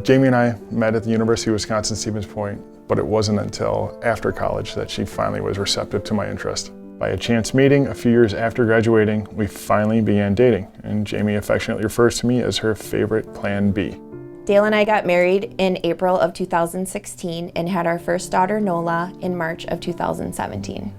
Jamie and I met at the University of Wisconsin-Stevens Point, but it wasn't until after college that she finally was receptive to my interest. By a chance meeting a few years after graduating, we finally began dating, and Jamie affectionately refers to me as her favorite Plan B. Dale and I got married in April of 2016 and had our first daughter, Nola, in March of 2017.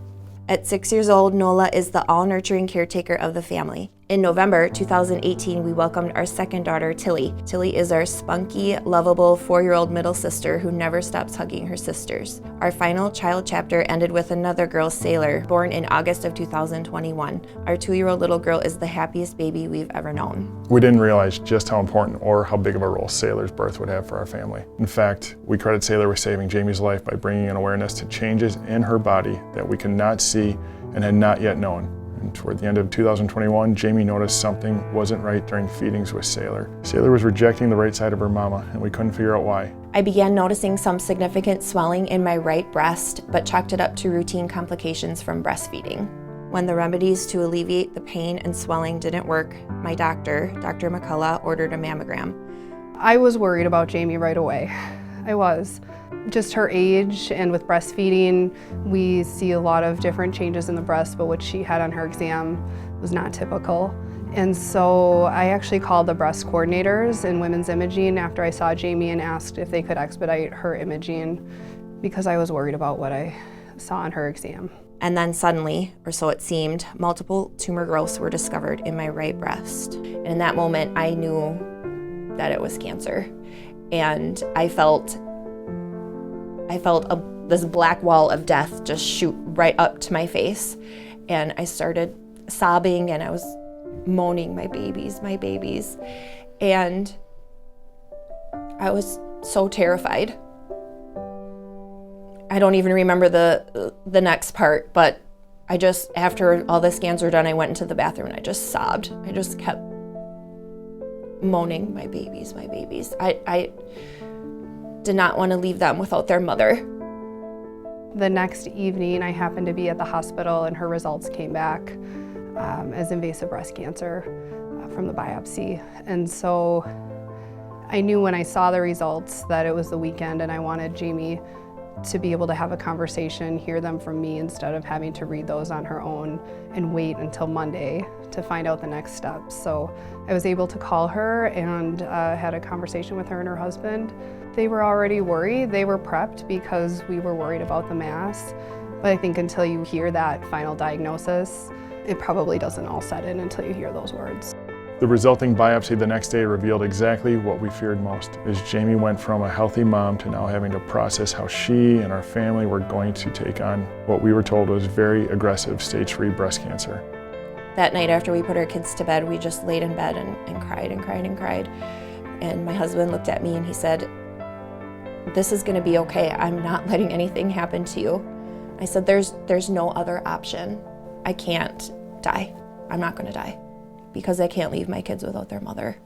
At 6 years old, Nola is the all-nurturing caretaker of the family. In November 2018, we welcomed our second daughter, Tilly. Tilly is our spunky, lovable 4-year-old middle sister who never stops hugging her sisters. Our final child chapter ended with another girl, Saylor, born in August of 2021. Our 2-year-old little girl is the happiest baby we've ever known. We didn't realize just how important or how big of a role Saylor's birth would have for our family. In fact, we credit Saylor with saving Jamie's life by bringing an awareness to changes in her body that we could not see and had not yet known. And toward the end of 2021, Jamie noticed something wasn't right during feedings with Saylor. Saylor was rejecting the right side of her mama, and we couldn't figure out why. I began noticing some significant swelling in my right breast, but chalked it up to routine complications from breastfeeding. When the remedies to alleviate the pain and swelling didn't work, my doctor, Dr. McCullough, ordered a mammogram. I was worried about Jamie right away. I was. Just her age, and with breastfeeding, we see a lot of different changes in the breast, but what she had on her exam was not typical. And so I actually called the breast coordinators in women's imaging after I saw Jamie and asked if they could expedite her imaging because I was worried about what I saw on her exam. And then suddenly, or so it seemed, multiple tumor growths were discovered in my right breast. And in that moment, I knew that it was cancer. And I felt this black wall of death just shoot right up to my face. And I started sobbing and I was moaning, my babies. And I was so terrified. I don't even remember the next part, but I just, after all the scans were done, I went into the bathroom and I just sobbed. I just kept moaning, my babies. I did not want to leave them without their mother. The next evening, I happened to be at the hospital and her results came back as invasive breast cancer from the biopsy. And so I knew when I saw the results that it was the weekend and I wanted Jamie to be able to have a conversation, hear them from me instead of having to read those on her own and wait until Monday to find out the next steps. So I was able to call her and had a conversation with her and her husband. They were already worried. They were prepped because we were worried about the mass. But I think until you hear that final diagnosis, it probably doesn't all set in until you hear those words. The resulting biopsy the next day revealed exactly what we feared most, as Jamie went from a healthy mom to now having to process how she and our family were going to take on what we were told was very aggressive stage 3 breast cancer. That night after we put our kids to bed, we just laid in bed and cried and cried and cried. And my husband looked at me and he said, "This is gonna be okay. I'm not letting anything happen to you." I said, there's no other option. I can't die. I'm not gonna die, because I can't leave my kids without their mother.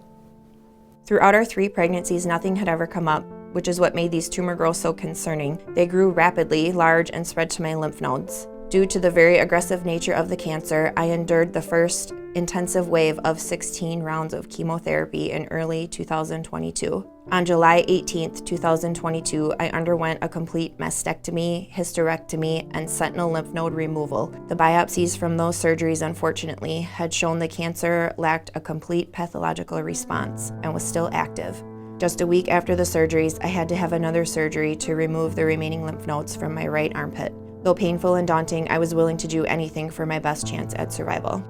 Throughout our 3 pregnancies, nothing had ever come up, which is what made these tumor growths so concerning. They grew rapidly, large, and spread to my lymph nodes. Due to the very aggressive nature of the cancer, I endured the first intensive wave of 16 rounds of chemotherapy in early 2022. On July 18th, 2022, I underwent a complete mastectomy, hysterectomy, and sentinel lymph node removal. The biopsies from those surgeries, unfortunately, had shown the cancer lacked a complete pathological response and was still active. Just a week after the surgeries, I had to have another surgery to remove the remaining lymph nodes from my right armpit. Though painful and daunting, I was willing to do anything for my best chance at survival.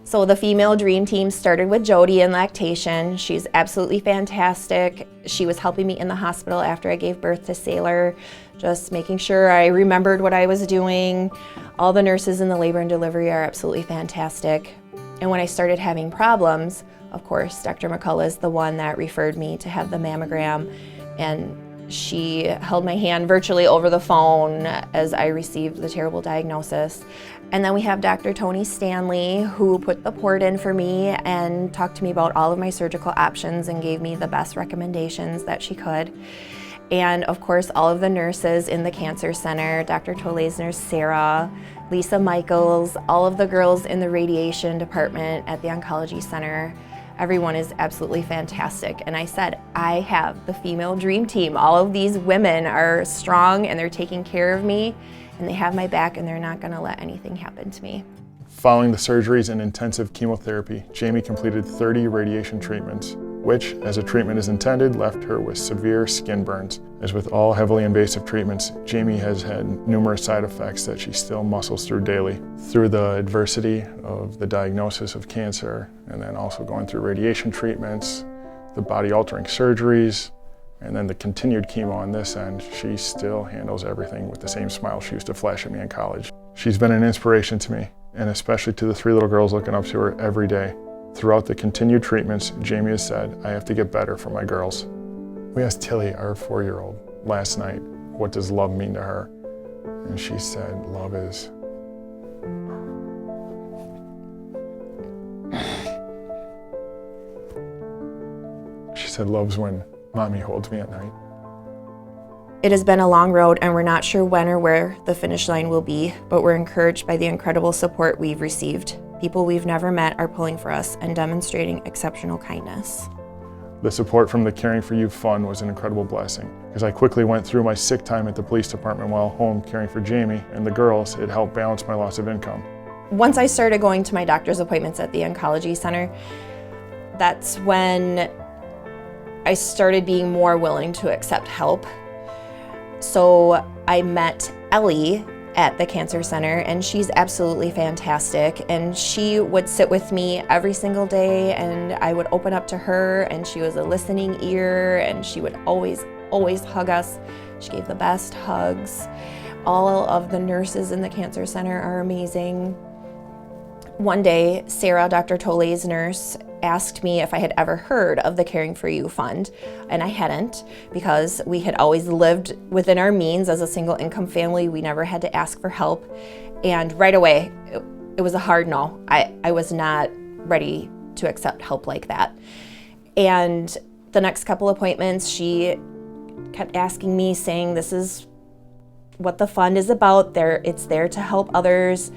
So the female dream team started with Jody in lactation. She's absolutely fantastic. She was helping me in the hospital after I gave birth to Saylor, just making sure I remembered what I was doing. All the nurses in the labor and delivery are absolutely fantastic. And when I started having problems, of course, Dr. McCullough is the one that referred me to have the mammogram, and she held my hand virtually over the phone as I received the terrible diagnosis. And then we have Dr. Tony Stanley, who put the port in for me and talked to me about all of my surgical options and gave me the best recommendations that she could. And of course, all of the nurses in the cancer center, Dr. Tole's nurse Sarah, Lisa Michaels, all of the girls in the radiation department at the oncology center, Everyone is absolutely fantastic. And I said, I have the female dream team. All of these women are strong and they're taking care of me and they have my back and they're not gonna let anything happen to me. Following the surgeries and intensive chemotherapy, Jamie completed 30 radiation treatments, which, as a treatment is intended, left her with severe skin burns. As with all heavily invasive treatments, Jamie has had numerous side effects that she still muscles through daily. Through the adversity of the diagnosis of cancer, and then also going through radiation treatments, the body-altering surgeries, and then the continued chemo on this end, she still handles everything with the same smile she used to flash at me in college. She's been an inspiration to me, and especially to the 3 little girls looking up to her every day. Throughout the continued treatments, Jamie has said, I have to get better for my girls. We asked Tilly, our 4-year-old, last night, what does love mean to her? And she said, love is... She said, love's when mommy holds me at night. It has been a long road and we're not sure when or where the finish line will be, but we're encouraged by the incredible support we've received. People we've never met are pulling for us and demonstrating exceptional kindness. The support from the Caring for You Fund was an incredible blessing. As I quickly went through my sick time at the police department while home caring for Jamie and the girls, it helped balance my loss of income. Once I started going to my doctor's appointments at the oncology center, that's when I started being more willing to accept help. So I met Ellie at the cancer center and she's absolutely fantastic, and she would sit with me every single day and I would open up to her and she was a listening ear and she would always hug us. She gave the best hugs. All of the nurses in the cancer center are amazing. One day, Sarah, Dr. Tole's nurse, asked me if I had ever heard of the Caring for You Fund, and I hadn't, because we had always lived within our means as a single income family. We never had to ask for help, and right away it was a hard no. I was not ready to accept help like that. And the next couple appointments, she kept asking me, saying, this is what the fund is about. It's there to help others.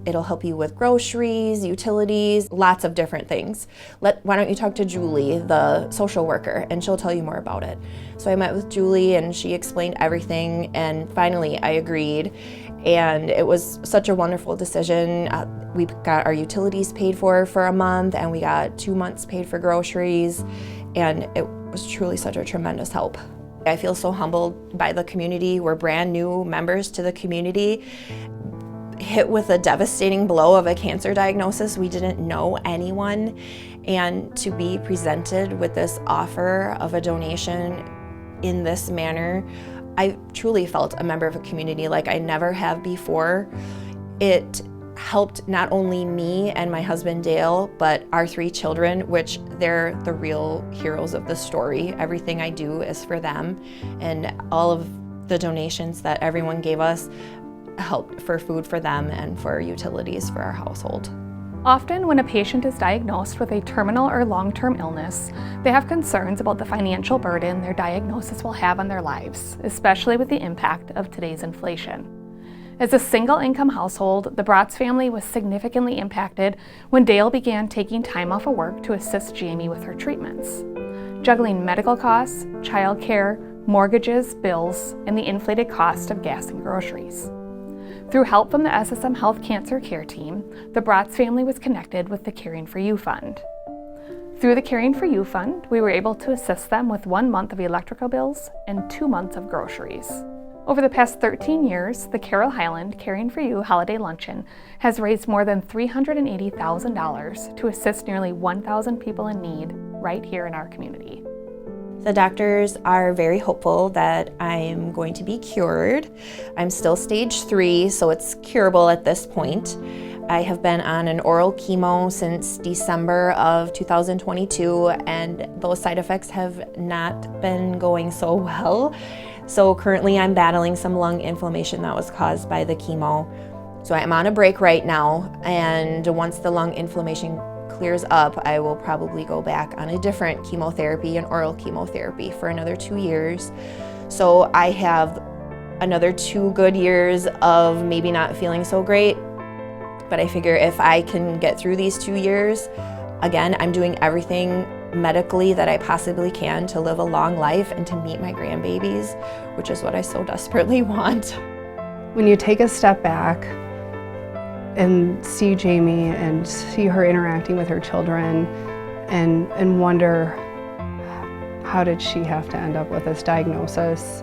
It'll help you with groceries, utilities, lots of different things. Why don't you talk to Julie, the social worker, and she'll tell you more about it. So I met with Julie and she explained everything, and finally I agreed. And it was such a wonderful decision. We got our utilities paid for a month, and we got 2 months paid for groceries, and it was truly such a tremendous help. I feel so humbled by the community. We're brand new members to the community, hit with a devastating blow of a cancer diagnosis. We didn't know anyone, and to be presented with this offer of a donation in this manner, I truly felt a member of a community like I never have before. It helped not only me and my husband Dale, but our 3 children, which they're the real heroes of the story. Everything I do is for them, and all of the donations that everyone gave us helped for food for them and for utilities for our household. Often when a patient is diagnosed with a terminal or long-term illness, they have concerns about the financial burden their diagnosis will have on their lives, especially with the impact of today's inflation. As a single-income household, the Bratz family was significantly impacted when Dale began taking time off of work to assist Jamie with her treatments. Juggling medical costs, childcare, mortgages, bills, and the inflated cost of gas and groceries. Through help from the SSM Health Cancer Care team, the Bratz family was connected with the Caring for You Fund. Through the Caring for You Fund, we were able to assist them with 1 month of electrical bills and 2 months of groceries. Over the past 13 years, the Carol Hyland Caring for You Holiday Luncheon has raised more than $380,000 to assist nearly 1,000 people in need right here in our community. The doctors are very hopeful that I'm going to be cured. I'm still stage 3, so it's curable at this point. I have been on an oral chemo since December of 2022, and those side effects have not been going so well. So currently I'm battling some lung inflammation that was caused by the chemo. So I'm on a break right now, and once the lung inflammation clears up, I will probably go back on a different chemotherapy, an oral chemotherapy, for another 2 years. So I have another 2 good years of maybe not feeling so great, but I figure if I can get through these 2 years, Again, I'm doing everything medically that I possibly can to live a long life and to meet my grandbabies, which is what I so desperately want. When you take a step back and see Jamie and see her interacting with her children and wonder, how did she have to end up with this diagnosis?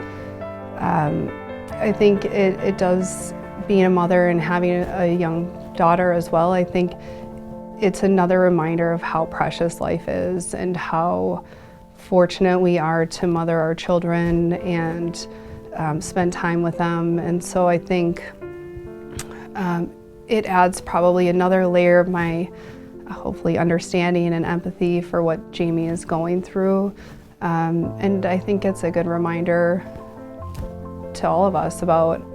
I think it does, being a mother and having a young daughter as well, I think it's another reminder of how precious life is and how fortunate we are to mother our children and spend time with them. And so I think it adds probably another layer of my hopefully understanding and empathy for what Jamie is going through. And I think it's a good reminder to all of us about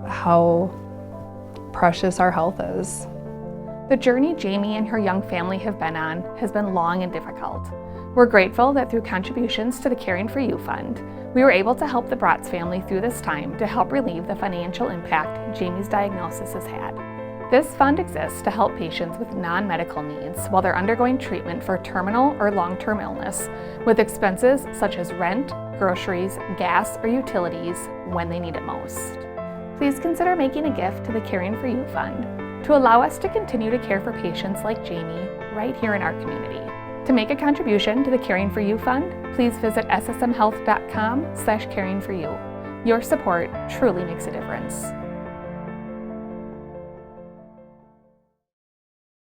how precious our health is. The journey Jamie and her young family have been on has been long and difficult. We're grateful that through contributions to the Caring for You Fund, we were able to help the Bratz family through this time to help relieve the financial impact Jamie's diagnosis has had. This fund exists to help patients with non-medical needs while they're undergoing treatment for terminal or long-term illness, with expenses such as rent, groceries, gas, or utilities when they need it most. Please consider making a gift to the Caring for You Fund to allow us to continue to care for patients like Jamie right here in our community. To make a contribution to the Caring for You Fund, please visit ssmhealth.com/caringforyou. Your support truly makes a difference.